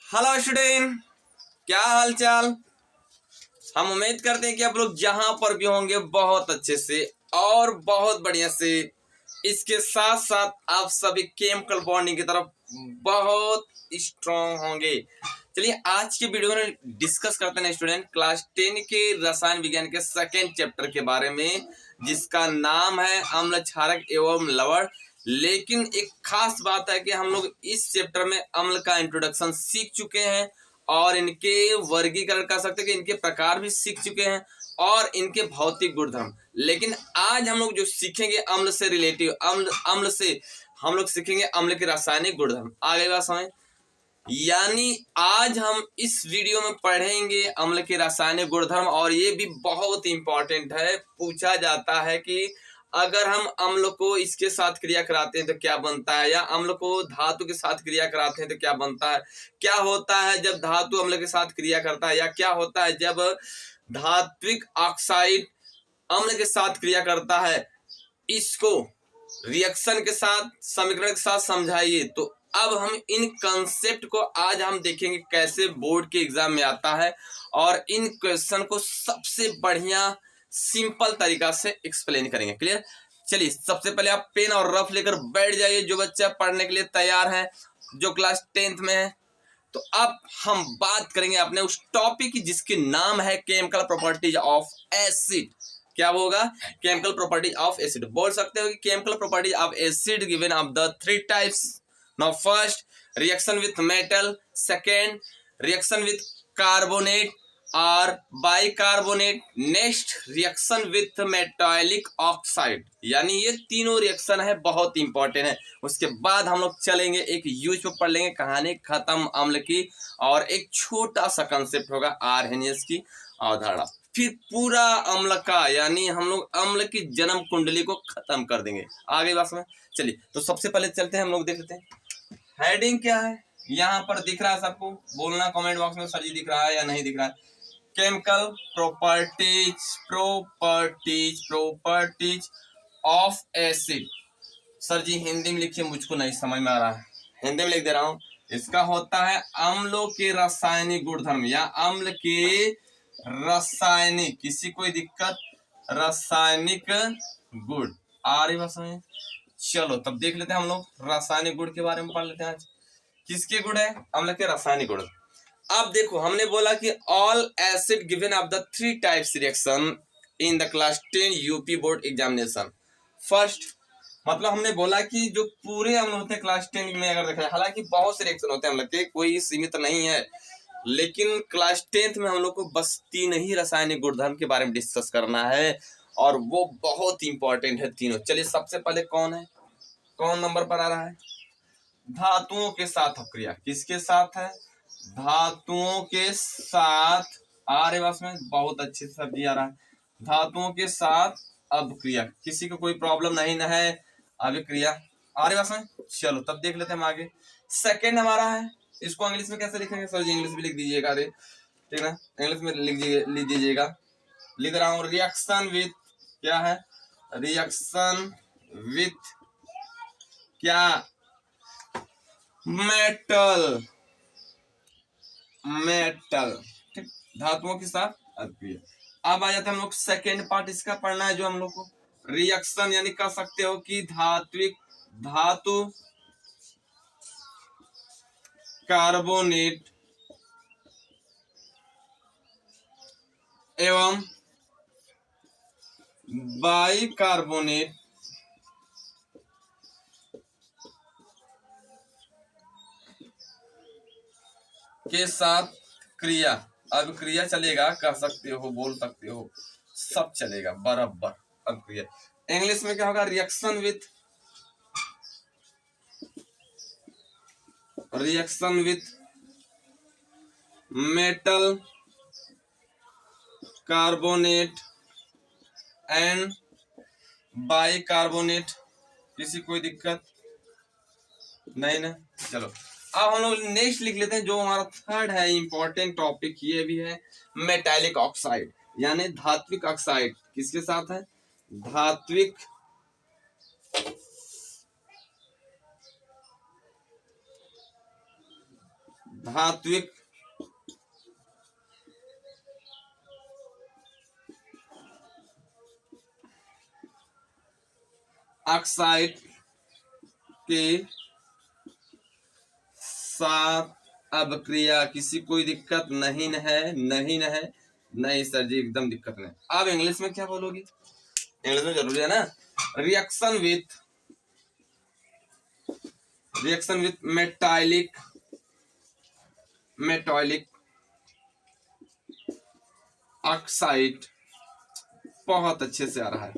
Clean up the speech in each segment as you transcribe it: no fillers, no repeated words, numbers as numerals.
Hello student, क्या हाल चाल। हम उम्मीद करते हैं कि आप लोग जहां पर भी होंगे बहुत अच्छे से और बहुत बढ़िया से। इसके साथ साथ आप सभी केमिकल बॉन्डिंग की तरफ बहुत स्ट्रांग होंगे। चलिए आज के वीडियो में डिस्कस करते हैं स्टूडेंट क्लास 10 के रसायन विज्ञान के सेकेंड चैप्टर के बारे में, जिसका नाम है अम्ल क्षारक एवं लवण। लेकिन एक खास बात है कि हम लोग इस चैप्टर में अम्ल का इंट्रोडक्शन सीख चुके हैं और इनके वर्गीकरण कर सकते हैं कि इनके प्रकार भी सीख चुके हैं और इनके भौतिक गुणधर्म। लेकिन आज हम लोग जो सीखेंगे अम्ल से रिलेटिव अम्ल से हम लोग सीखेंगे अम्ल के रासायनिक गुणधर्म। आगे बात समझ, यानी आज हम इस वीडियो में पढ़ेंगे अम्ल के रासायनिक गुणधर्म। और ये भी बहुत इंपॉर्टेंट है, पूछा जाता है कि अगर हम अम्ल को इसके साथ क्रिया कराते हैं तो क्या बनता है, या अम्ल को धातु के साथ क्रिया कराते हैं तो क्या बनता है, क्या होता है जब धातु अम्ल के साथ क्रिया करता है, या क्या होता है जब धात्विक ऑक्साइड अम्ल के साथ क्रिया करता है। इसको रिएक्शन के साथ समीकरण के साथ समझाइए। तो अब हम इन कंसेप्ट को आज हम देखेंगे कैसे बोर्ड के एग्जाम में आता है, और इन क्वेश्चन को सबसे बढ़िया सिंपल तरीका से एक्सप्लेन करेंगे। क्लियर। चलिए सबसे पहले आप पेन और रफ लेकर बैठ जाइए, जो बच्चा पढ़ने के लिए तैयार है, जो क्लास 10th में है। तो अब हम बात करेंगे अपने उस टॉपिक की जिसके नाम है केमिकल प्रॉपर्टीज ऑफ एसिड। क्या होगा? Chemical properties of acid. बोल सकते हो कि chemical properties of acid given of the 3 types. Now first, reaction with metal. Second, reaction with carbonate और bicarbonate. Next, reaction with metallic oxide. यानी ये तीनों रिएक्शन है, बहुत इंपॉर्टेंट है। उसके बाद हम लोग चलेंगे एक यूज पे पढ़ लेंगे कहानी खत्म अम्ल की, और एक छोटा सा कंसेप्ट होगा आर्हेनियस की अवधारणा। फिर पूरा अम्ल का यानी हम लोग अम्ल की जन्म कुंडली को खत्म कर देंगे। आगे बात में चलिए, तो सबसे पहले चलते हैं, हम लोग देख लेते हैं हेडिंग क्या है। यहाँ पर दिख रहा है सबको, बोलना कमेंट बॉक्स में सर जी दिख रहा है या नहीं दिख रहा है। Chemical properties of acid. Sir ji Hindi में लिखिए, मुझको नहीं समझ में आ रहा है, हिंदी में लिख दे रहा हूँ। इसका होता है अम्लों के रासायनिक गुणधर्म या अम्ल के रासायनिक, किसी कोई दिक्कत, रासायनिक गुण। आ रही बात समझ? चलो तब देख लेते हैं हम लोग रासायनिक गुण के बारे में पढ़ लेते हैं आज। किसके गुण है? अम्ल के रासायनिक गुण। अब देखो हमने बोला कि all acid given of the 3 types reaction in the class 10 UP board examination. First, मतलब हमने बोला कि जो पूरे अम्ल होते हैं क्लास 10 में अगर देखा जाए, हालांकि बहुत से रिएक्शन होते हैं अम्ल के, कोई सीमित नहीं है, लेकिन क्लास 10th में हम लोग को बस 3 ही रासायनिक गुणधर्म के बारे में डिस्कस करना है, और वो बहुत इंपॉर्टेंट है तीनों। चलिए सबसे पहले कौन है, कौन नंबर पर आ रहा है? धातुओं के साथ अपक्रिया। किसके साथ है? धातुओं के साथ। आ रहे बस में बहुत अच्छे से सब्जी आ रहा है। धातुओं के साथ अपक्रिया, किसी को कोई प्रॉब्लम नहीं ना है? अभिक्रिया आ रही बस में। चलो तब देख लेते हैं हम आगे। सेकेंड हमारा है, इसको इंग्लिश में कैसे लिखेंगे सर जी? इंग्लिश में लिख दीजिएगा, अरे ठीक ना, इंग्लिश में लिख दीजिएगा। लिख रहा हूँ, रिएक्शन विथ, क्या है? रिएक्शन विथ क्या? मेटल। ठीक, धातुओं के साथ अपक्रिया। अब आ जाते हैं हम लोग सेकेंड पार्ट, इसका पढ़ना है जो हम लोग को रिएक्शन, यानी कह सकते हो कि धातु कार्बोनेट एवं बाइकार्बोनेट के साथ क्रिया। अब क्रिया चलेगा, कह सकते हो, बोल सकते हो, सब चलेगा बराबर। अब क्रिया इंग्लिश में क्या होगा? Reaction with metal carbonate and bicarbonate. किसी कोई दिक्कत नहीं ना? चलो अब हम लोग नेक्स्ट लिख लेते हैं, जो हमारा थर्ड है इंपॉर्टेंट टॉपिक, ये भी है मेटालिक ऑक्साइड, यानी धात्विक ऑक्साइड। किसके साथ है? धात्विक धात्विक ऑक्साइड के साथ अब क्रिया, किसी कोई दिक्कत नहीं है, नहीं है, नहीं सर जी एकदम दिक्कत नहीं। अब इंग्लिश में क्या बोलोगी, इंग्लिश में जरूरी है ना, रिएक्शन विथ मेटालिक ऑक्साइड, बहुत अच्छे से आ रहा है।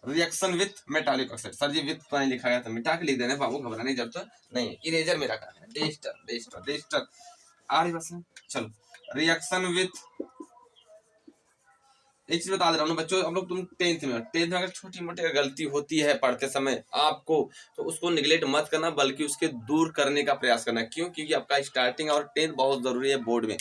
Reaction with metallic oxide, sir ji with तो नहीं लिखा गया, तो मिटा के लिख देने बाबू, घबराने जब तक नहीं, इरेजर मेरा काम है, डेस्टर आ रही बस। चलो रिएक्शन विथ, एक चीज बता दे रहा हूँ बच्चों, हम लोग तुम टेंथ में अगर छोटी मोटी गलती होती है पढ़ते समय आपको, तो उसको निगलेक्ट मत करना, बल्कि उसके दूर करने का प्रयास करना। क्यों? क्योंकि आपका स्टार्टिंग और टेंथ बहुत जरूरी है बोर्ड में।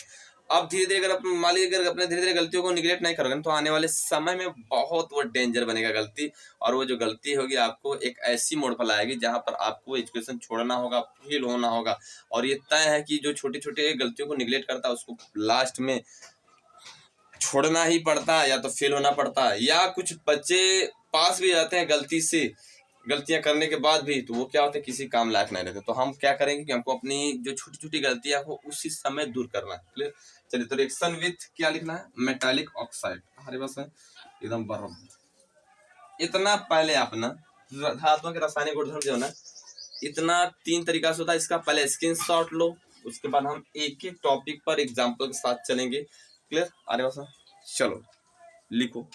अब धीरे धीरे अगर मान लीजिए अगर अपने धीरे धीरे गलतियों को निगलेक्ट नहीं करोगे तो आने वाले समय में बहुत वो डेंजर बनेगा गलती, और वो जो गलती होगी आपको एक ऐसी मोड़ पर लाएगी जहां पर आपको एजुकेशन छोड़ना होगा, फेल होना होगा। और ये तय है कि जो छोटे छोटे गलतियों को निगलेक्ट करता है उसको लास्ट में छोड़ना ही पड़ता है, या तो फेल होना पड़ता है, या कुछ बच्चे पास भी जाते हैं गलती से, गलतियां करने के बाद भी, तो वो क्या होता है किसी काम लायक नहीं रहते। तो हम क्या करेंगे कि हमको अपनी जो छोटी छोटी गलतियां हो उसी समय दूर करना है। क्लियर? चलिए, तो रिएक्शन विथ क्या लिखना है, मेटालिक ऑक्साइड। हमारे पास है एकदम बराबर। इतना पहले आप ना धातुओं के रासायनिक गुणधर्म जो है ना, इतना 3 तरीका से होता है, इसका पहले स्क्रीनशॉट लो, उसके बाद हम एक एक टॉपिक पर एग्जाम्पल के साथ चलेंगे। क्लियर? अरे बस चलो लिखो।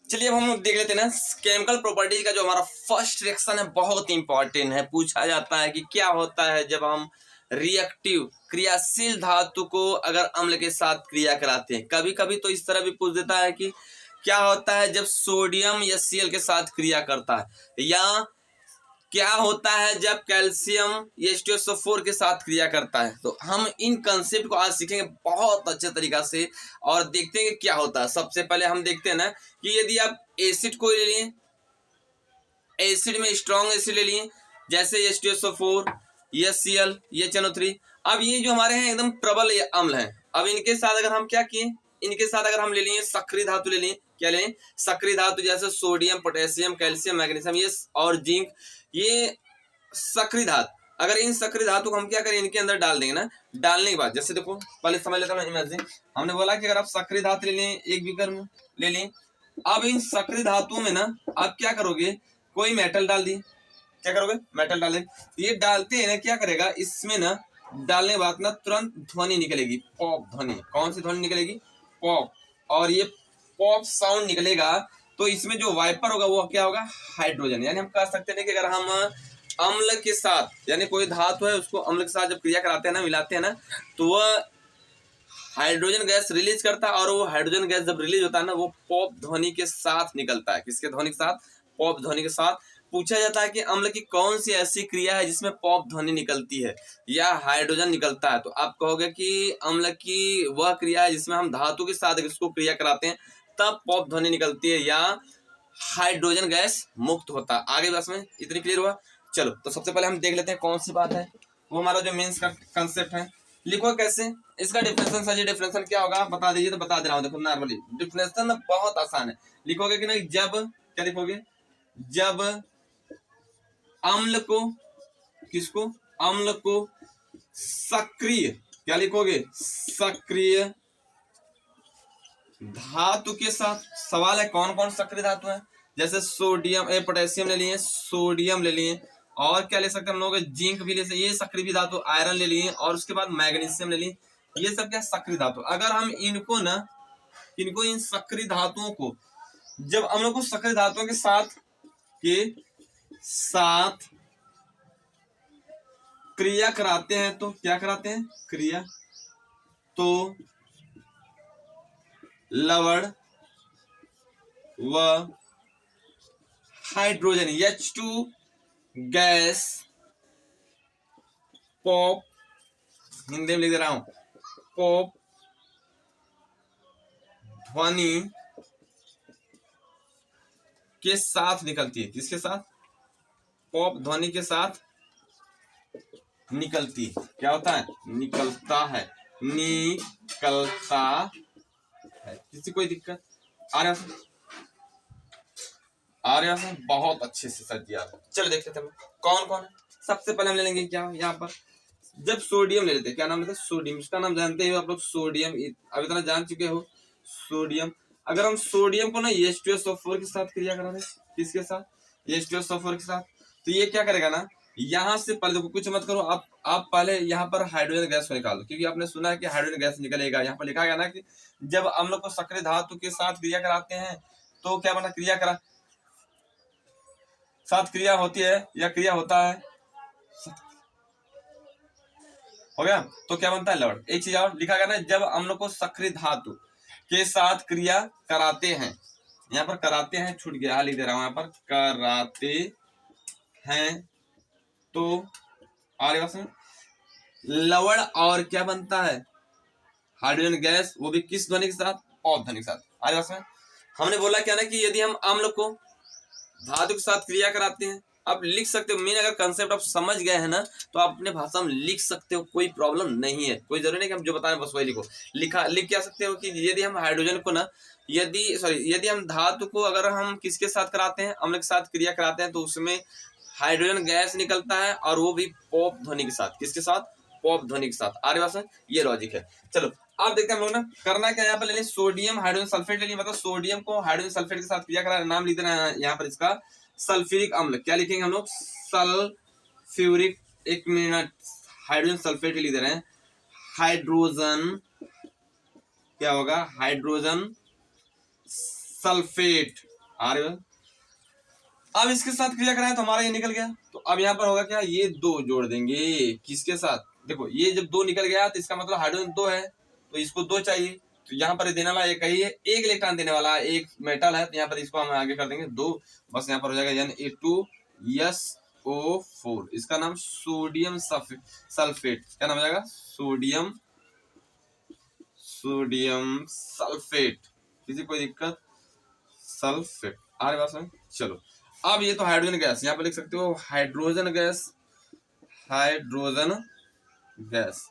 चलिए अब हम लोग देख लेते हैं ना केमिकल प्रॉपर्टीज का। जो हमारा फर्स्ट रिएक्शन है बहुत इंपॉर्टेंट है, पूछा जाता है कि क्या होता है जब हम रिएक्टिव क्रियाशील धातु को अगर अम्ल के साथ क्रिया कराते हैं। कभी कभी तो इस तरह भी पूछ देता है कि क्या होता है जब सोडियम HCl के साथ क्रिया करता है, या क्या होता है जब कैल्शियम H2SO4 के साथ क्रिया करता है। तो हम इन कंसेप्ट को आज सीखेंगे बहुत अच्छे तरीका से, और देखते हैं कि क्या होता है। सबसे पहले हम देखते हैं ना कि यदि आप एसिड को ले लिए, एसिड में स्ट्रॉन्ग एसिड ले लिए जैसे H2SO4, HCl, HNO3, अब ये जो हमारे हैं एकदम प्रबल अम्ल हैं। अब इनके साथ अगर हम क्या किए, इनके साथ अगर हम ले लिए सक्रिय धातु, ले लिए क्या लें, सक्रिय धातु जैसे सोडियम, पोटेशियम, कैल्शियम, मैग्नीशियम, ये और जिंक, ये सक्रिय धातु। अगर इन सक्रिय धातु को हम क्या करें, इनके अंदर डाल देंगे ना, डालने के बाद जैसे देखो पहले समझ लेता हूँ इमेजिन। हमने बोला कि अगर आप सक्रिय धातु ले लें, 1 बीकर में ले लें, अब इन सक्रिय धातुओं में ना आप क्या करोगे, कोई मेटल डाल दिए, क्या करोगे, मेटल डाल दें। ये डालते हैं ना, क्या करेगा इसमें ना, डालने के बाद ना तुरंत ध्वनि निकलेगी, पॉप ध्वनि। कौन सी ध्वनि निकलेगी, पॉप। और ये पॉप साउंड निकलेगा तो इसमें जो वाइपर होगा वो क्या होगा, हाइड्रोजन। यानी हम कह सकते हैं कि अगर हम अम्ल के साथ, यानी कोई धातु है उसको अम्ल के साथ जब क्रिया कराते हैं ना, मिलाते हैं ना, तो वह हाइड्रोजन गैस रिलीज करता है, और वो हाइड्रोजन गैस जब रिलीज होता है ना, वो पॉप ध्वनि के साथ निकलता है। किसके ध्वनि के साथ, पॉप ध्वनि के साथ। पूछा जाता है कि अम्ल की कौन सी ऐसी क्रिया है जिसमें पॉप ध्वनि निकलती है या हाइड्रोजन निकलता है, तो आप कहोगे कि अम्ल की वह क्रिया है जिसमें हम धातु के साथ इसको क्रिया कराते हैं तब पॉप ध्वनि निकलती है, या हाइड्रोजन गैस मुक्त होता है। आगे बस में इतनी क्लियर हुआ। चलो तो सबसे पहले हम देख लेते हैं कौन सी बात है, वो हमारा जो मेंस का कंसेप्ट है। लिखो कैसे, इसका डिफिनेशन सर जी, डिफिनेशन क्या होगा बता दीजिए। तो बता दे रहा हूँ, देखो नॉर्मली डिफिनेशन बहुत आसान है। लिखोगे कि नहीं, जब क्या लिखोगे, जब अम्ल को, किसको, अम्ल को सक्रिय, क्या लिखोगे, सक्रिय धातु के साथ। सवाल है कौन कौन सक्रिय धातु है, जैसे सोडियम, पोटेशियम ले लिए, सोडियम ले लिए, और क्या ले सकते हैं हम लोग, जिंक भी ले सकते, ये सक्रिय भी धातु, आयरन ले लिए, और उसके बाद मैग्नीशियम ले लिए। ये सब क्या सक्रिय धातु। अगर हम इनको ना, इनको इन सक्रिय धातुओं को जब हम लोग को सक्रिय धातुओं के साथ क्रिया कराते हैं, तो क्या कराते हैं, क्रिया, तो लवण व hydrogen H2 gas, pop, Hindi में लिख दे रहा हूं, पॉप ध्वनि के साथ निकलती है। किसके साथ? पॉप ध्वनि के साथ निकलती है। क्या होता है? निकलता है, निकलता है। किसी कोई दिक्कत आ रहा है? आ रहा है? बहुत अच्छे से सर दिया। चलो देखते थे कौन कौन है। सबसे पहले हम ले लेंगे क्या यहाँ पर, जब सोडियम ले लेते हैं, क्या नाम लेते हैं? सोडियम। इसका नाम जानते हो आप लोग, सोडियम। अब इतना जान चुके हो सोडियम। अगर हम सोडियम को ना H2SO4 के साथ क्रिया करा दें, किसके साथ? H2SO4 के साथ, तो ये क्या करेगा ना, यहाँ से पहले देखो, कुछ मत करो आप पहले यहाँ पर हाइड्रोजन गैस को निकालो, क्योंकि आपने सुना है कि हाइड्रोजन गैस निकलेगा। यहाँ पर लिखा गया ना कि जब हम लोग को सक्रिय धातु के साथ क्रिया कराते हैं तो क्या बना, क्रिया करा साथ क्रिया होती है या क्रिया होता है, हो गया, तो क्या बनता है? लवण। एक चीज और लिखा गया ना, जब हम लोग को सक्रिय धातु के साथ क्रिया कराते हैं, यहाँ पर कराते हैं छूट गया, लिख दे रहा हूं, यहाँ पर कराते हैं तो लवण, और क्या बनता है? हाइड्रोजन गैस, वो भी किस ध्वनि के साथ? पॉप ध्वनि के साथ। आगे हमने बोला क्या ना कि यदि हम अम्ल को धातु के साथ क्रिया कराते हैं, आप लिख सकते हो। मेन अगर कंसेप्ट आप समझ गए हैं ना तो आप अपने भाषा में लिख सकते हो, कोई प्रॉब्लम नहीं है। कोई जरूरी नहीं कि हम जो बता रहे हैं बस वही लिखो। लिख क्या सकते हो कि यदि हम हाइड्रोजन को ना, यदि हम धातु को अगर हम किसके साथ कराते हैं, अम्ल के साथ क्रिया कराते हैं, तो उसमें हाइड्रोजन गैस निकलता है, और वो भी पॉप ध्वनि के साथ। किसके साथ? पॉप ध्वनि के साथ। आगे बात, ये लॉजिक है। चलो अब देखते हैं हम लोग ना, करना क्या, यहाँ पर ले लें सोडियम हाइड्रोजन सल्फेट ले लें, मतलब सोडियम को हाइड्रोजन सल्फेट के साथ क्रिया करा, नाम लिख देना है यहाँ पर इसका सल्फ्यूरिक अम्ल। क्या लिखेंगे हम लोग? सल्फ्यूरिक। एक मिनट, हाइड्रोजन सल्फेट लिख दे रहे हैं, हाइड्रोजन क्या होगा? Hydrogen sulphate. अब इसके साथ क्रिया कराएं तो हमारा ये निकल गया। तो अब यहाँ पर होगा क्या, ये दो जोड़ देंगे। किसके साथ? देखो ये जब दो निकल गया तो इसका मतलब हाइड्रोजन दो है, तो इसको दो चाहिए, तो यहाँ पर देने वाला एक ही है, एक इलेक्ट्रॉन देने वाला एक मेटल है, तो यहाँ पर इसको हम आगे कर देंगे दो, बस यहाँ पर हो जाएगा Na2SO4। इसका नाम सोडियम सल्फेट। क्या नाम हो जाएगा? Sodium sulphate. किसी कोई दिक्कत? सल्फेट। आ रही बात समझ? चलो अब ये तो हाइड्रोजन गैस, यहाँ पे लिख सकते हो हाइड्रोजन गैस, हाइड्रोजन गैस,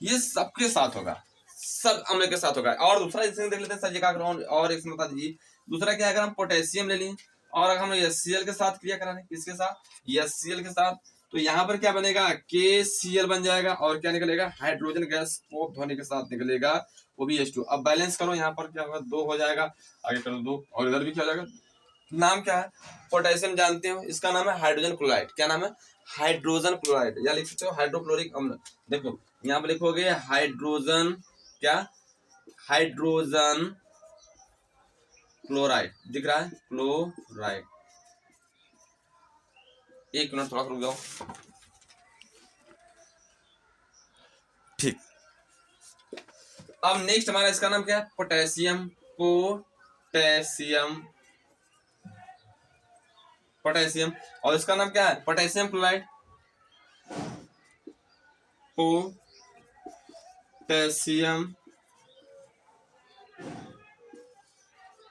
ये सबके साथ होगा, सब अम्ल के साथ होगा। और दूसरा इसमें देख लेते हैं सर, और इसमें बता दीजिए दूसरा क्या है। अगर हम पोटेशियम ले लें और अगर हम HCl के साथ क्रिया करा लें, किसके साथ? HCl के साथ, तो यहाँ पर क्या बनेगा? KCl बन जाएगा, और क्या निकलेगा? हाइड्रोजन गैस पॉप ध्वनि के साथ निकलेगा, वो भी H2। अब बैलेंस करो, यहाँ पर क्या होगा? दो हो जाएगा, आगे करो दो, और इधर भी क्या हो जाएगा? नाम क्या है? पोटेशियम जानते हो, इसका नाम है हाइड्रोजन क्लोराइड। क्या नाम है? हाइड्रोजन क्लोराइड, या लिख सकते हो हाइड्रोक्लोरिक अम्ल। देखो यहाँ पर लिखोगे हाइड्रोजन, क्या? हाइड्रोजन क्लोराइड दिख रहा है, क्लोराइड। एक मिनट थोड़ा रुक जाओ, ठीक। अब नेक्स्ट हमारा इसका नाम क्या है? पोटेशियम। पोटेशियम, पोटेशियम, और इसका नाम क्या है? Potassium chloride. पोटेशियम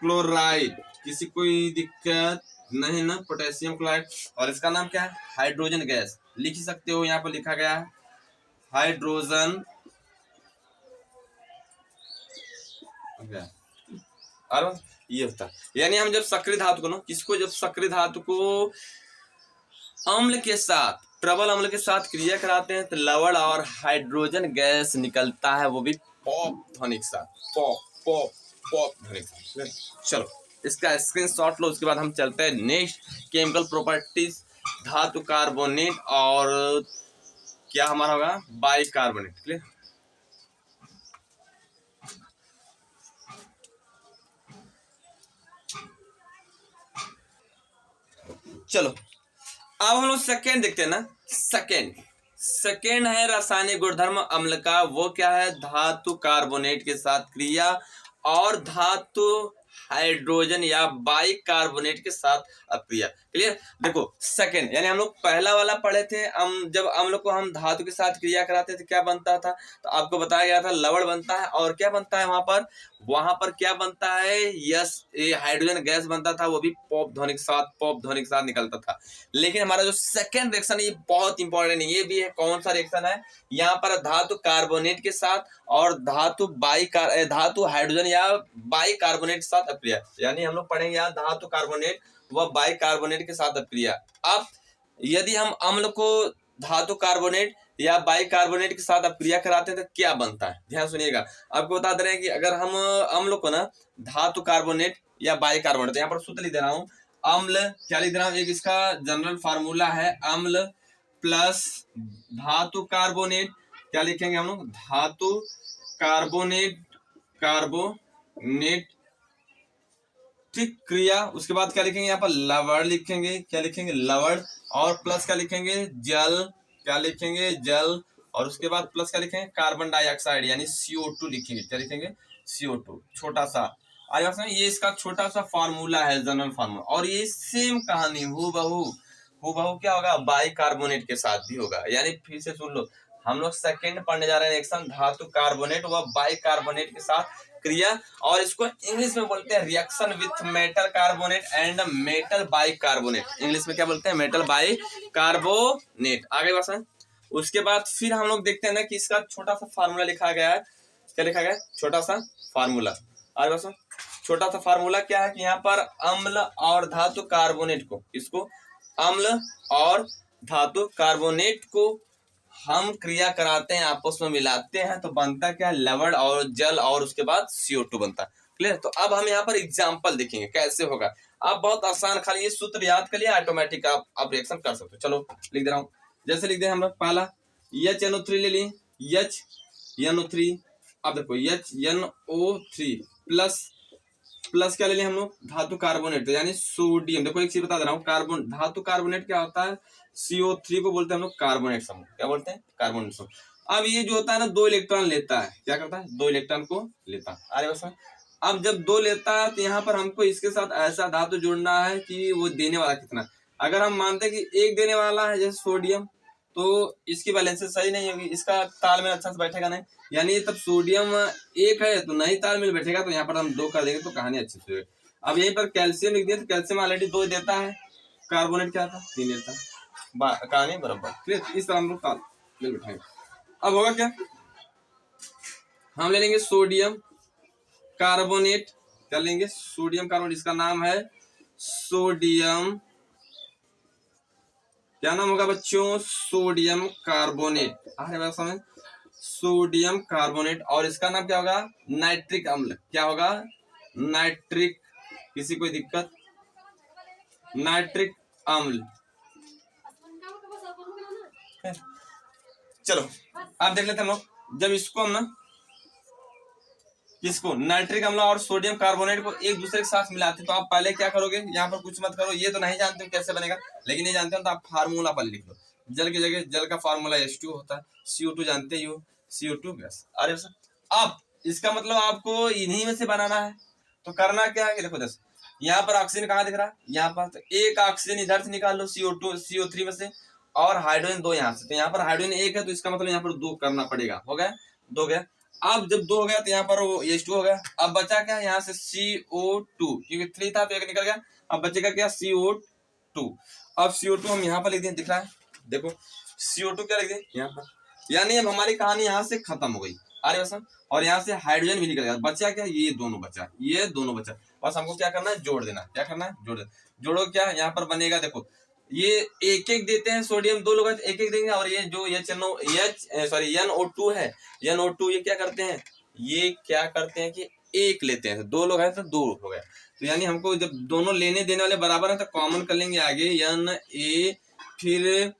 क्लोराइड, किसी कोई दिक्कत नहीं ना? पोटेशियम क्लोराइड, और इसका नाम क्या है? Hydrogen gas. लिख ही सकते हो, यहाँ पर लिखा गया है हाइड्रोजन। और ये होता है, यानी हम जब सक्रिय धातु को ना, किसको? जब सक्रिय धातु को अम्ल के साथ, प्रबल अम्ल के साथ क्रिया कराते हैं तो लवण और हाइड्रोजन गैस निकलता है, वो भी पॉप ध्वनि के साथ। पॉप पॉप पॉप ध्वनि के साथ। चलो इसका स्क्रीनशॉट लो, उसके बाद हम चलते हैं नेक्स्ट केमिकल प्रॉपर्टीज, धातु कार्बोनेट और क्या हमारा होगा? बाइकार्बोनेट। क्लियर? चलो अब हम लोग सेकेंड देखते हैं ना। सेकेंड है रासायनिक गुणधर्म अम्ल का, वो क्या है? धातु कार्बोनेट के साथ क्रिया और धातु हाइड्रोजन या बाइकार्बोनेट के साथ अक्रिया। क्लियर। देखो सेकंड, यानी हम लोग पहला वाला पढ़े थे, जब अम्ल को हम धातु के साथ क्रिया कराते थे क्या बनता था, तो आपको बताया गया था लवण बनता है, और क्या बनता है वहां पर क्या बनता है, यस, ये हाइड्रोजन गैस बनता था, वो भी पॉप ध्वनि के साथ निकलता था। लेकिन हमारा जो सेकंड रिएक्शन है ये बहुत इंपॉर्टेंट है, ये भी है, कौन सा रिएक्शन है, यहाँ पर धातु कार्बोनेट के साथ और धातु हाइड्रोजन या बाइकार्बोनेट के साथ अक्रिया। यानी हम लोग पढ़ेंगे यहाँ धातु कार्बोनेट व बाइकार्बोनेट के साथ अक्रिया। अब यदि हम अम्ल को धातु कार्बोनेट या बाइकार्बोनेट के साथ अक्रिया कराते हैं तो क्या बनता है, ध्यान सुनिएगा। आपको बता दे रहे हैं कि अगर हम अम्ल को ना धातु कार्बोनेट या बाइकार्बोनेट, यहाँ पर सूत्र लिख दे रहा हूँ, अम्ल क्या लिख रहा हूँ, एक इसका जनरल फार्मूला है, अम्ल प्लस धातु कार्बोनेट, क्या लिखेंगे हम लोग, धातु कार्बोनेट ठीक, क्रिया। उसके बाद क्या लिखेंगे यहाँ पर, लवण लिखेंगे, क्या लिखेंगे, लवण, और प्लस क्या लिखेंगे, जल, क्या लिखेंगे, जल, और उसके बाद प्लस क्या लिखेंगे, कार्बन डाइऑक्साइड यानी CO2 लिखेंगे, क्या लिखेंगे, CO2, छोटा सा। आज बात ये इसका छोटा सा फार्मूला है, जनरल फार्मूला, और ये सेम कहानी हूबहू क्या होगा, बाइकार्बोनेट के साथ भी होगा। यानी फिर से सुन लो, हम लोग सेकंड पढ़ने जा रहे हैं रिएक्शन धातु कार्बोनेट व बाइकार्बोनेट के साथ क्रिया, और इसको इंग्लिश में बोलते हैं reaction with metal carbonate and metal bicarbonate. English में क्या बोलते हैं, मेटल बाइकार्बोनेट। आगे बस है। उसके बाद फिर हम लोग देखते हैं ना कि इसका छोटा सा फार्मूला लिखा गया है, क्या लिखा गया है, छोटा सा फार्मूला। आगे बस, छोटा सा फार्मूला क्या है कि यहाँ पर अम्ल और धातु कार्बोनेट को, इसको अम्ल और धातु कार्बोनेट को हम क्रिया कराते हैं, आपस में मिलाते हैं, तो बनता क्या, लवण और जल, और उसके बाद CO2 बनता है। क्लियर। तो अब हम यहाँ पर एग्जांपल देखेंगे कैसे होगा। आप बहुत आसान, खाली ये सूत्र याद कर लिया, ऑटोमेटिक आप रिएक्शन कर सकते हो। चलो लिख दे रहा हूँ, जैसे लिख दे हम लोग, पहला HNO3 ले लिए, HNO3, अब देखो HNO3 प्लस क्या ले लिया हम लोग, धातु कार्बोनेट, तो यानी सोडियम। देखो एक चीज बता दे रहा हूँ, धातु कार्बोनेट क्या होता है, CO3 को बोलते हैं हम लोग कार्बोनेट समूह, क्या बोलते हैं, कार्बोनेट समूह। अब ये जो होता है ना 2 इलेक्ट्रॉन लेता है, क्या करता है, 2 इलेक्ट्रॉन को लेता है। अरे बस, अब जब 2 लेता है तो यहाँ पर हमको इसके साथ ऐसा धातु जोड़ना है कि वो देने वाला कितना। अगर हम मानते हैं कि 1 देने वाला है जैसे सोडियम, तो इसकी बैलेंस सही नहीं होगी, इसका तालमेल अच्छा से बैठेगा नहीं, यानी तब सोडियम 1 है तो नहीं तालमेल बैठेगा, तो यहाँ पर हम 2 कर देंगे तो कहानी अच्छी से। अब यहीं पर कैल्शियम लिख दिया, तो कैल्शियम ऑलरेडी 2 देता है, कार्बोनेट क्या था, 3 देता है, कहानी बराबर। फिर इस तरह हम लोग तालमेल बैठाएंगे। अब होगा क्या, हम ले लेंगे सोडियम कार्बोनेट, क्या लेंगे, सोडियम कार्बोनेट, इसका नाम है सोडियम, क्या नाम होगा बच्चों, सोडियम कार्बोनेट। अरे बात समझ, सोडियम कार्बोनेट, और इसका नाम क्या होगा, नाइट्रिक अम्ल, क्या होगा, नाइट्रिक, किसी कोई दिक्कत, नाइट्रिक अम्ल। चलो आप देख लेते हैं हम लोग, जब इसको हम ना, किसको, नाइट्रिक अम्ल और सोडियम कार्बोनेट को एक दूसरे के साथ मिलाते, तो आप पहले क्या करोगे, यहाँ पर कुछ मत करो, ये तो नहीं जानते हो कैसे बनेगा, लेकिन ये जानते हो तो आप फार्मूला पहले लिख लो। जल की जगह जल का फार्मूला H2 होता है, CO2 जानते ही हो, CO2 गैस। अरे अब इसका मतलब आपको इन्हीं में से बनाना है, तो करना क्या है, देखो जैसे यहाँ पर ऑक्सीजन कहाँ दिख रहा है, यहाँ पर, तो एक ऑक्सीजन इधर से निकाल लो CO3 में से, और हाइड्रोजन 2 यहाँ से, तो यहाँ पर हाइड्रोजन 1 है, तो इसका मतलब यहाँ पर 2 करना पड़ेगा, हो गया, 2 गया। अब जब 2 हो गया तो यहाँ पर वो H2 हो गया, अब बचा क्या, यहाँ से CO2, क्योंकि 3 था तो 1 निकल गया, अब बचेगा क्या, CO2। अब CO2 हम यहाँ पर लिख दें, दिख रहा है, देखो CO2 क्या लिख दें यहाँ पर, यानी अब हमारी कहानी यहाँ से खत्म हो गई। अरे बस, और यहाँ से हाइड्रोजन भी निकल गया, बचा क्या, ये दोनों बचा, बस हमको क्या करना है, जोड़ देना, क्या करना है, जोड़ देना। जोड़ो क्या, यहाँ पर बनेगा, देखो ये एक देते हैं, सोडियम 2 लोग एक देंगे, और ये जो NO2 है, NO2 ये क्या करते हैं, कि 1 लेते हैं, 2 लोग हैं तो 2 हो गया, तो यानी हमको जब दोनों लेने देने वाले बराबर है तो कॉमन कर लेंगे आगे, Na फिर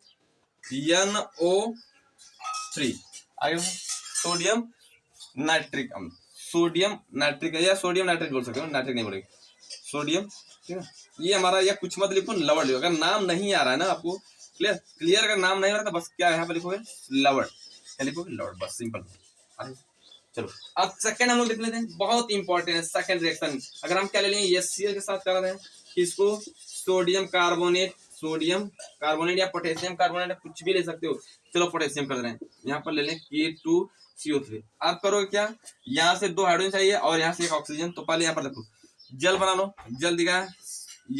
NO3, आगे सोडियम नाइट्रिक अम्ल, सोडियम नाइट्रिक या सोडियम नाइट्रेट बोल सकते हो, नाइट्रिक नहीं बोलेंगे, सोडियम, ठीक है। ये हमारा, या कुछ मत लिखो, लवण लिखो, अगर नाम नहीं आ रहा है ना आपको, क्लियर, अगर नाम नहीं आ रहा तो बस क्या यहाँ पे लिखोगे, लवण, क्या लिखोगे, लवण, बस सिंपल। चलो अब सेकंड हम लोग देख लेते हैं, बहुत इंपॉर्टेंट है सेकंड रिएक्शन। अगर हम क्या ले लेंगे, HCl के साथ कर रहे हैं किसको, सोडियम कार्बोनेट या पोटेशियम कार्बोनेट, कुछ भी ले सकते हो। चलो पोटेशियम कर रहे हैं, यहाँ पर ले लें K2CO3। आप करोगे क्या, यहाँ से 2 हाइड्रोजन चाहिए और यहाँ से 1 ऑक्सीजन। तो पहले यहाँ पर देखो जल बना लो, जल दिखा है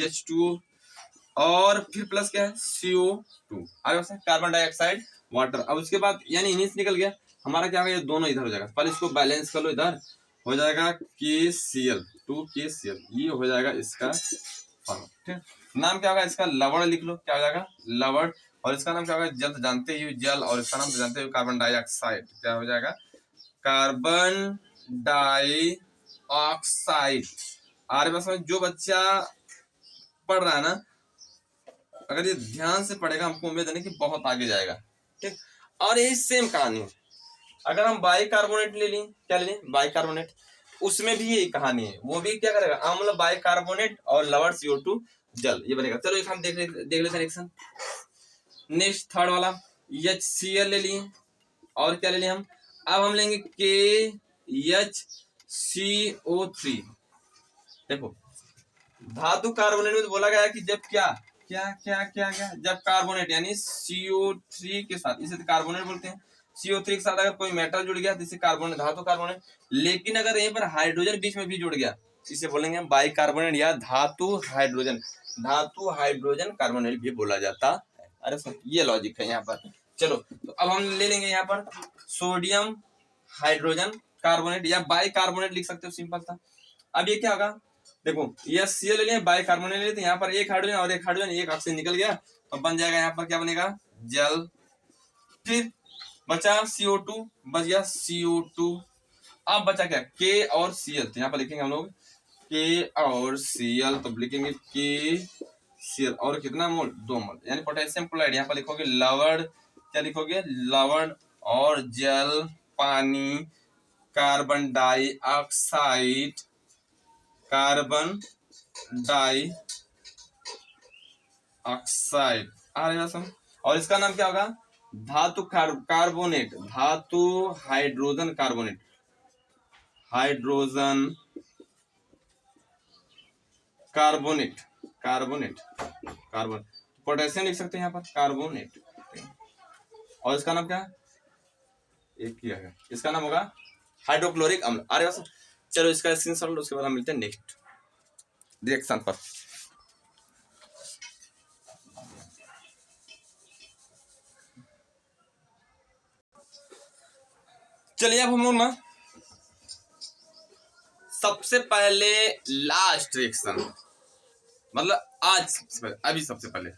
H2 और फिर प्लस क्या है CO2, आगे कार्बन डाइऑक्साइड वाटर। अब उसके बाद यानी इन्हीं से निकल गया हमारा क्या होगा, ये दोनों इधर हो जाएगा। पहले इसको बैलेंस कर लो, इधर हो जाएगा KCl 2KCl, ये हो जाएगा इसका फॉर्मूला। ठीक, नाम क्या होगा इसका, लवण लिख लो, क्या हो जाएगा लवण। और इसका नाम क्या होगा, जल तो जानते ही जल, और इसका नाम तो जानते हो कार्बन डाइऑक्साइड, क्या हो जाएगा कार्बन डाइऑक्साइड। आर बस जो बच्चा पढ़ रहा है ना, अगर ये ध्यान से पढ़ेगा हमको उम्मीद है कि बहुत आगे जाएगा। ठीक, और यही सेम कहानी है अगर हम बाइकार्बोनेट ले लें, क्या ले लें बाइकार्बोनेट, उसमें भी यही कहानी है। वो भी क्या करेगा, अम्ल बाइकार्बोनेट और लवण CO2 जल, ये बनेगा। चलो एक हम देख लेते हैं रिएक्शन। नेक्स्ट थर्ड वाला HCl ले लिए और क्या ले लिए हम, अब हम लेंगे KHCO3। देखो धातु कार्बोनेट में तो बोला गया है कि जब क्या क्या क्या क्या क्या जब कार्बोनेट यानी CO3 के साथ, इसे कार्बोनेट बोलते हैं, CO3 के साथ अगर कोई मेटल जुड़ गया तो इसे कार्बोनेट, धातु कार्बोनेट। लेकिन अगर यहीं पर हाइड्रोजन बीच में भी जुड़ गया, इसे बोलेंगे हम बाइकार्बोनेट या धातु हाइड्रोजन कार्बोनेट भी बोला जाता है। अरे सर ये लॉजिक है यहाँ पर। चलो तो अब हम ले लेंगे यहाँ पर सोडियम हाइड्रोजन कार्बोनेट या बाइकार्बोनेट लिख सकते हो, सिंपल था। अब ये क्या होगा, देखो ये Cl ले लें, बाइकार्बोनेट ले लेते हैं, यहाँ पर 1 हाइड्रोजन और 1 हाइड्रोजन, 1 ऑक्सीजन निकल गया, तो बन जाएगा यहाँ पर क्या बनेगा जल। फिर बचा CO2, बच गया CO2। अब बचा क्या K और Cl, तो यहाँ पर लिखेंगे हम लोग K और Cl, तो लिखेंगे KCl और कितना मोल 2 मोल, यानी पोटेशियम क्लोराइड। यहाँ पर लिखोगे लवण, क्या लिखोगे लवण और जल पानी कार्बन डाइऑक्साइड आ रहा है। और इसका नाम क्या होगा धातु कार्बोनेट, धातु हाइड्रोजन कार्बोनेट, कार्बन पोटेशियम लिख सकते हैं यहाँ पर कार्बोनेट। और इसका नाम क्या है, एक ही है, इसका नाम होगा हाइड्रोक्लोरिक अम्ल। अरे बस चलो इसका स्क्रीनशॉट लो, उसके बाद हम मिलते हैं नेक्स्ट रिएक्शन पर। चलिए अब हम लोग ना सबसे पहले लास्ट रिएक्शन, मतलब आज सबसे पहले, अभी सबसे पहले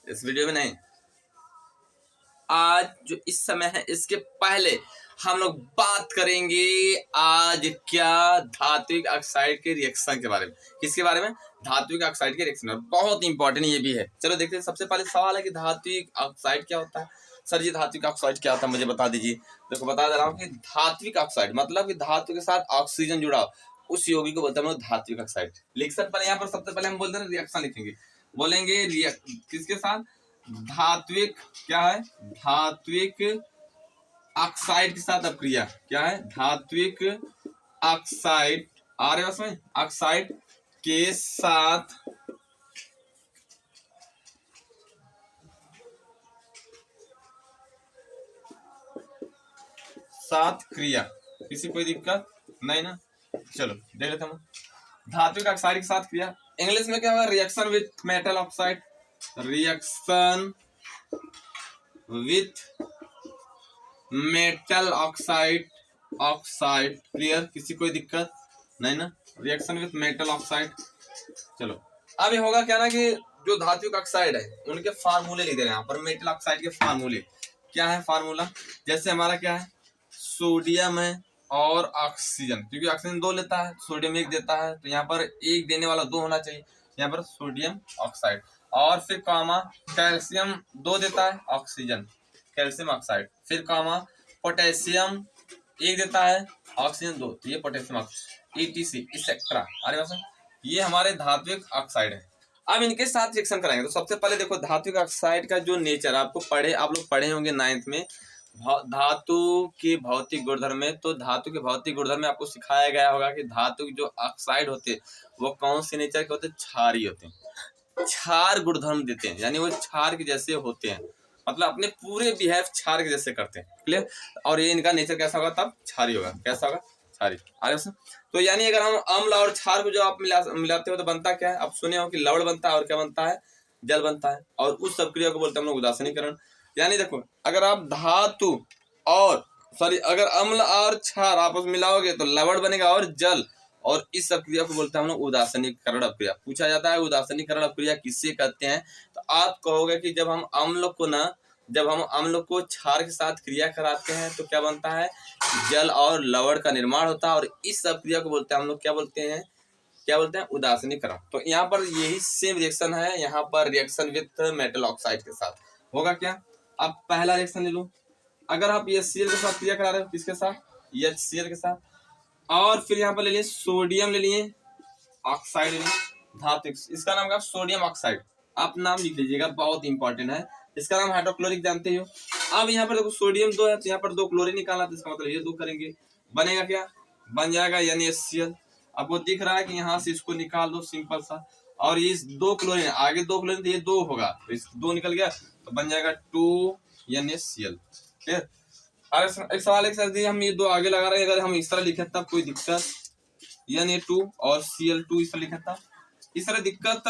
इस वीडियो में नहीं, आज जो इस समय है इसके पहले हम लोग बात करेंगे आज क्या धात्विक ऑक्साइड के रिएक्शन के बारे में। किसके बारे में, धात्विक ऑक्साइड के रिएक्शन में, बहुत इंपॉर्टेंट ये भी है। चलो देखते हैं। सबसे पहले सवाल है कि धात्विक ऑक्साइड क्या होता है। सर जी धात्विक ऑक्साइड क्या होता है मुझे बता दीजिए। देखो बता दे रहा हूँ कि धात्विक ऑक्साइड मतलब कि धातु के साथ ऑक्सीजन जुड़ा हो, उस यौगिक को बोलते हैं धात्विक ऑक्साइड। लिख सकते पहले यहाँ पर सबसे पहले हम बोलते हैं रिएक्शन लिखेंगे, बोलेंगे किसके साथ, धात्विक क्या है, धात्विक ऑक्साइड के साथ अपक्रिया, क्या है धात्विक ऑक्साइड, आ रहे उसमें ऑक्साइड के साथ क्रिया। किसी कोई दिक्कत नहीं ना, चलो देख लेते हम। धात्विक ऑक्साइड के साथ क्रिया, इंग्लिश में क्या होगा, reaction with metal oxide, reaction with metal oxide, clear, किसी कोई दिक्कत नहीं ना, रिएक्शन विथ मेटल ऑक्साइड। चलो अब ये होगा क्या ना कि जो धात्विक ऑक्साइड है उनके फार्मूले लिख दे रहे हैं यहाँ पर। मेटल ऑक्साइड के फार्मूले क्या है, फार्मूला जैसे हमारा क्या है, सोडियम है और ऑक्सीजन, क्योंकि ऑक्सीजन 2 लेता है, सोडियम 1 देता है, तो यहाँ पर 1 देने वाला 2 होना चाहिए, यहाँ पर सोडियम ऑक्साइड। और फिर कामा कैल्शियम 2 देता है, ऑक्सीजन कैल्शियम ऑक्साइड, फिर कामा पोटेशियम 1 देता है, ऑक्सीजन 2, तो ये पोटेशियम ऑक्साइड, ETC एक्सेट्रा। अरे बस ये हमारे धात्विक ऑक्साइड है। अब इनके साथ रिएक्शन कराएंगे। तो सबसे पहले देखो धात्विक ऑक्साइड का जो नेचर आपको आप लोग पढ़े होंगे 9th में, धातु की भौतिक गुणधर्म में, तो धातु के भौतिक गुणधर्म में आपको सिखाया गया होगा कि धातु के जो ऑक्साइड होते हैं वो कौन से नेचर के होते हैं, क्षारीय होते हैं, क्षार गुणधर्म देते हैं, यानी वो क्षार के जैसे होते हैं, मतलब अपने पूरे बिहेव क्षार के जैसे करते हैं। क्लियर। और ये इनका नेचर कैसा होगा, तब क्षारीय होगा। कैसा होगा, क्षारीय। आगे से तो यानी अगर हम अम्ल और क्षार को जो आप मिलाते हो तो बनता क्या है, आप सुने हो कि लवण बनता है और क्या बनता है, जल बनता है। और उस सब क्रिया को बोलते हैं हम लोग उदासीनीकरण। यानी देखो अगर आप धातु और अगर अम्ल और क्षार आपस में मिलाओगे तो लवण बनेगा और जल, और इस सब क्रिया को बोलते हैं हम लोग उदासीनीकरण अपक्रिया। पूछा जाता है उदासीनीकरण अपक्रिया किससे कहते हैं, तो आप कहोगे कि जब हम अम्ल को क्षार के साथ क्रिया कराते हैं तो क्या बनता है, जल और लवण का निर्माण होता है, और इस सब क्रिया को बोलते हैं हम लोग क्या बोलते हैं उदासीनीकरण। तो यहाँ पर यही सेम रिएक्शन है, यहाँ पर रिएक्शन विथ मेटल ऑक्साइड के साथ होगा क्या। अब पहला रिएक्शन ले लो, अगर आप HCl के साथ क्रिया करा रहे हो, किसके साथ, HCl के साथ, और फिर यहाँ पर ले लिए सोडियम, ले लिए ऑक्साइड, ले लिए धातु, इसका नाम क्या, सोडियम ऑक्साइड। आप नाम लिख लीजिएगा, बहुत इंपॉर्टेंट है। इसका नाम हाइड्रोक्लोरिक जानते हो। अब यहाँ पर देखो सोडियम 2 है तो यहाँ पर 2 क्लोरीन निकालना, तो इसका मतलब ये 2 करेंगे, बनेगा क्या, बन जाएगा NaHCl। अब वो दिख रहा है कि यहाँ से इसको निकाल दो, सिंपल सा, और ये 2 क्लोरीन आगे 2 क्लोरीन तो ये 2 होगा, तो इस 2 निकल गया तो बन जाएगा 2NaCl। क्लियर। एक सवाल एक सर हम ये 2 आगे लगा रहे हैं, अगर हम इस तरह लिखे तब कोई दिक्कत, Na2 और Cl2 इस तरह लिखा था, इस तरह दिक्कत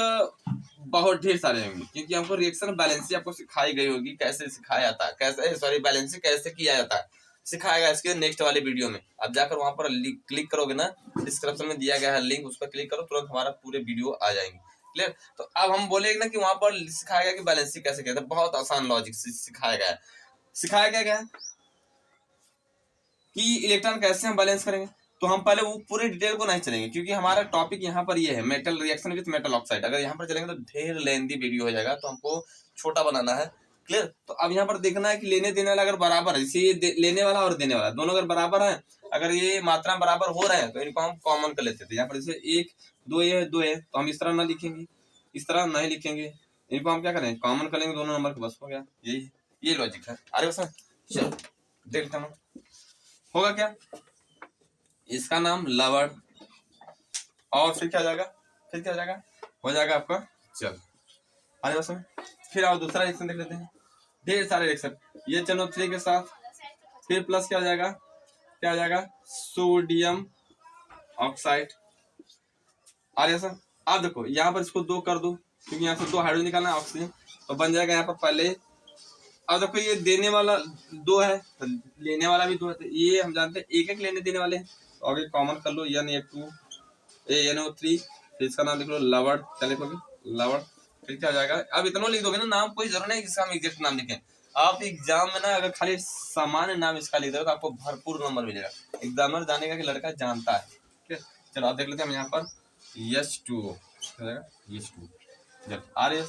बहुत ढेर सारे होंगे, क्योंकि हमको रिएक्शन बैलेंसी आपको सिखाई गई होगी, कैसे सिखाया जाता है, कैसे बैलेंसी कैसे किया जाता है, सिखाएगा इसके नेक्स्ट वाले वीडियो में। आप जाकर वहां पर क्लिक करोगे ना, डिस्क्रिप्शन में दिया गया है लिंक, उस पर क्लिक करो, तुरंत हमारा पूरे वीडियो आ जाएंगे। क्लियर। तो अब हम बोलेंगे ना कि वहां पर सिखाया गया कि बैलेंसी कैसे किया, बहुत आसान लॉजिक से सिखाया गया है। सिखाया गया कि इलेक्ट्रॉन कैसे हम बैलेंस करेंगे, तो हम पहले वो पूरे डिटेल को नहीं चलेंगे, क्योंकि हमारा टॉपिक यहाँ पर ये है metal reaction with metal oxide. अगर यहाँ पर चलेंगे तो ढेर लेंदी वीडियो हो जाएगा, तो हमको छोटा बनाना है। क्लियर। तो अब यहाँ पर देखना है कि लेने देने वाला अगर बराबर है, जैसे ये लेने वाला और देने वाला दोनों अगर बराबर है, अगर ये मात्रा बराबर हो रहे हैं तो इनको हम कॉमन कर लेते थे। यहाँ पर जैसे 1 2 है 2 है, तो हम इस तरह ना लिखेंगे, इस तरह नहीं लिखेंगे, इनको हम क्या करेंगे, कॉमन कर लेंगे दोनों नंबर के, बस हो गया। ये लॉजिक है। अरे बस चलो देखता हूँ होगा क्या, इसका नाम लवण, और फिर क्या हो जाएगा, हो जाएगा आपका जल। अरे बस फिर आओ दूसरा रिएक्शन देख लेते हैं, ढेर सारे रिएक्शन, ये NO3 के साथ फिर प्लस क्या हो जाएगा सोडियम ऑक्साइड। अरे सर आप देखो यहाँ पर इसको 2 कर दो, क्योंकि यहाँ से 2 हाइड्रोजन निकालना है, ऑक्सीजन, तो बन जाएगा यहाँ पर पहले। अब देखो ये देने वाला 2 है तो लेने वाला भी 2 है, तो ये हम जानते हैं एक लेने देने वाले हैं, तो आगे कॉमन कर लो Na2 NO3, फिर इसका नाम लिख लो लवण, क्या लिखोगे लवण, फिर क्या हो जाएगा। अब इतना लिख दोगे ना, नाम कोई जरूरत नहीं इसका हम एग्जैक्ट नाम लिखें, आप एग्जाम में ना अगर खाली सामान्य नाम इसका लिख दोगे तो आपको भरपूर नंबर मिलेगा, एग्जामिनर जानेगा कि लड़का जानता है। ठीक है, चलो आप देख लेते हैं हम यहाँ पर H2O जब आ रही है,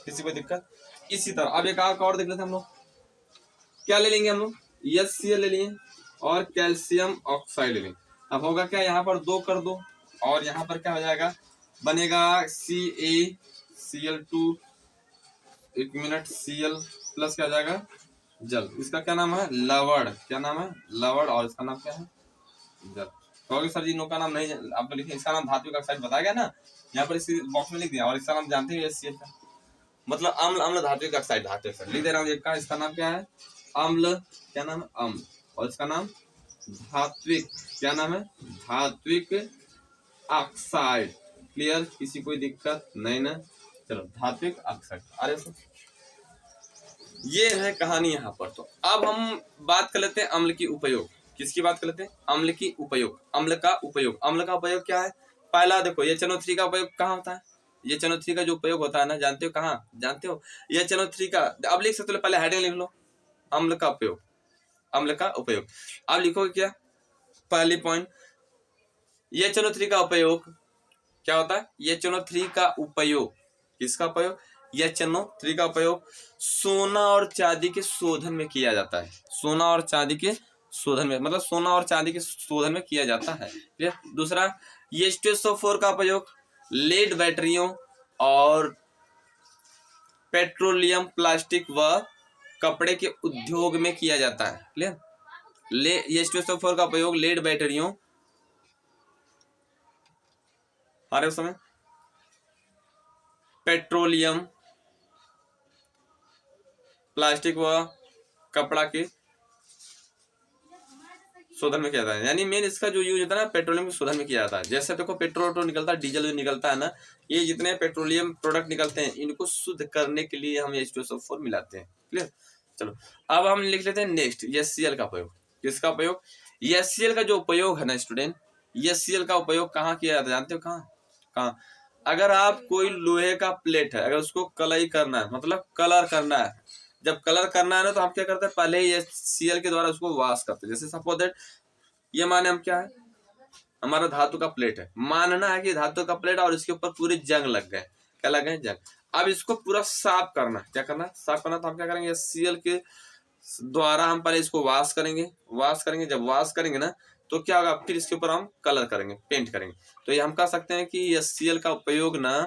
किसी को दिक्कत। इसी तरह अब एक और देख लेते हैं हम लोग, क्या ले लेंगे हम लोग, HCl ले लिए और कैल्शियम ऑक्साइड ले लेंगे। अब होगा क्या, यहाँ पर 2 कर दो, और यहाँ पर क्या हो जाएगा, बनेगा CaCl2, 1 मिनट Cl प्लस क्या हो जाएगा जल, इसका क्या नाम है लवण, क्या नाम है लवण, और इसका नाम क्या है जल। कहोगे सर जी नो का नाम नहीं आप लिखे, इसका नाम धात्विक ऑक्साइड बताया गया ना, यहाँ पर इस बॉक्स में लिख दिया, और इसका नाम जानते हैं HCl का मतलब अम्ल धात्विक ऑक्साइड लिख दे रहा हूँ। एक इसका नाम क्या है अम्ल, क्या नाम है अम्ल, और इसका नाम धात्विक, क्या नाम है धात्विक ऑक्साइड। क्लियर, किसी कोई दिक्कत नहीं ना, चलो धात्विक ऑक्साइड। अरे ये है कहानी यहाँ पर। तो अब हम बात कर लेते हैं अम्ल की उपयोग, किसकी बात कर लेते हैं, अम्ल की उपयोग, अम्ल का उपयोग क्या है। पहला देखो ये NO3 का उपयोग कहाँ होता है, ये NO3 का जो उपयोग होता है ना, जानते हो कहाँ, जानते हो ये NO3 का, अब लिख सकते हो, पहले हेडिंग लिख लो अम्ल का उपयोग, अब लिखोगे क्या, पहली पॉइंट ये NO3 का उपयोग क्या होता है, ये NO3 का उपयोग, किसका उपयोग, ये NO3 का उपयोग सोना और चांदी के शोधन में किया जाता है, सोना और चांदी के शोधन में, मतलब सोना और चांदी के शोधन में किया जाता है। ठीक है, दूसरा ये H2SO4 का उपयोग लेड बैटरियों और पेट्रोलियम प्लास्टिक व कपड़े के उद्योग में किया जाता है। क्लियर। ले H2SO4 का उपयोग लेड बैटरियों आ रहे समय पेट्रोलियम, प्लास्टिक व कपड़ा के शोधन में किया जाता है। यानी मेन इसका जो यूज होता है ना पेट्रोलियम के शोधन में किया जाता है। जैसे देखो पेट्रोल तो निकलता है, डीजल निकलता है ना, ये जितने पेट्रोलियम प्रोडक्ट निकलते हैं इनको शुद्ध करने के लिए हम H2SO4 मिलाते हैं। क्लियर। चलो अब हम लिख लेते हैं नेक्स्ट HCl का उपयोग। किसका उपयोग? HCl का जो उपयोग है ना स्टूडेंट, HCl का उपयोग कहाँ किया जाता है जानते हो? कहाँ? अगर आप कोई लोहे का प्लेट है, अगर उसको कलई करना है, मतलब कलर करना है, जब कलर करना है ना तो हम क्या करते हैं, पहले ही HCl के द्वारा उसको वॉश करते हैं। जैसे सपोज दैट ये माने हम क्या है, हमारा धातु का प्लेट है, मानना है कि धातु का प्लेट और इसके ऊपर पूरे जंग लग गए। क्या लग गए? जंग। अब इसको पूरा साफ करना है। क्या करना है? साफ करना। तो हम क्या करेंगे, HCl के द्वारा हम पहले इसको वॉश करेंगे। जब वॉश करेंगे ना तो क्या होगा, फिर इसके ऊपर हम कलर करेंगे, पेंट करेंगे। तो ये हम कह सकते हैं कि HCl का उपयोग ना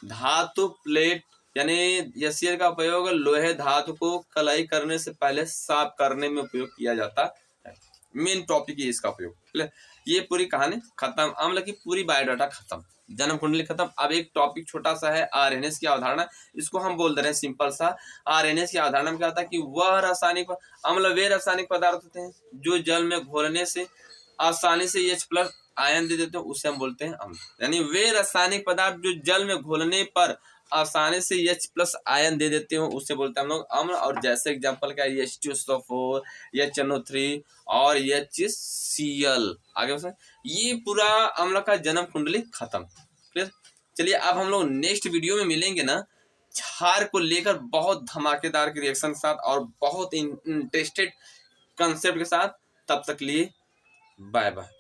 धातु प्लेट, यानी HCl का उपयोग लोहे धातु को कलाई करने से पहले साफ करने में उपयोग किया जाता है। मेन टॉपिक है इसका उपयोग। ये पूरी कहानी खत्म, अम्ल की पूरी बायोडाटा खत्म, जन्म कुंडली खत्म। अब एक टॉपिक छोटा सा है RNS की अवधारणा, इसको हम बोल दे रहे हैं सिंपल सा। RNS की अवधारणा में क्या होता है कि वह रासायनिक अम्ल वे रासायनिक पदार्थ होते हैं जो जल में घोलने से आसानी से H+ आयन दे देते हैं, उसे हम बोलते हैं अम्ल। यानी वे रासायनिक पदार्थ जो जल में घोलने पर आसानी से H+ आयन दे देते हो उसे बोलते हैं हम लोग अम्ल। और जैसे एग्जांपल क्या है, H2SO4, HNO3 और HCl। आगे बस ये पूरा अम्ल का जन्म कुंडली खत्म। क्लियर। चलिए अब हम लोग नेक्स्ट वीडियो में मिलेंगे ना क्षार को लेकर बहुत धमाकेदार के रिएक्शन के साथ और बहुत इंटरेस्टेड कंसेप्ट के साथ। तब तक लिए बाय बाय।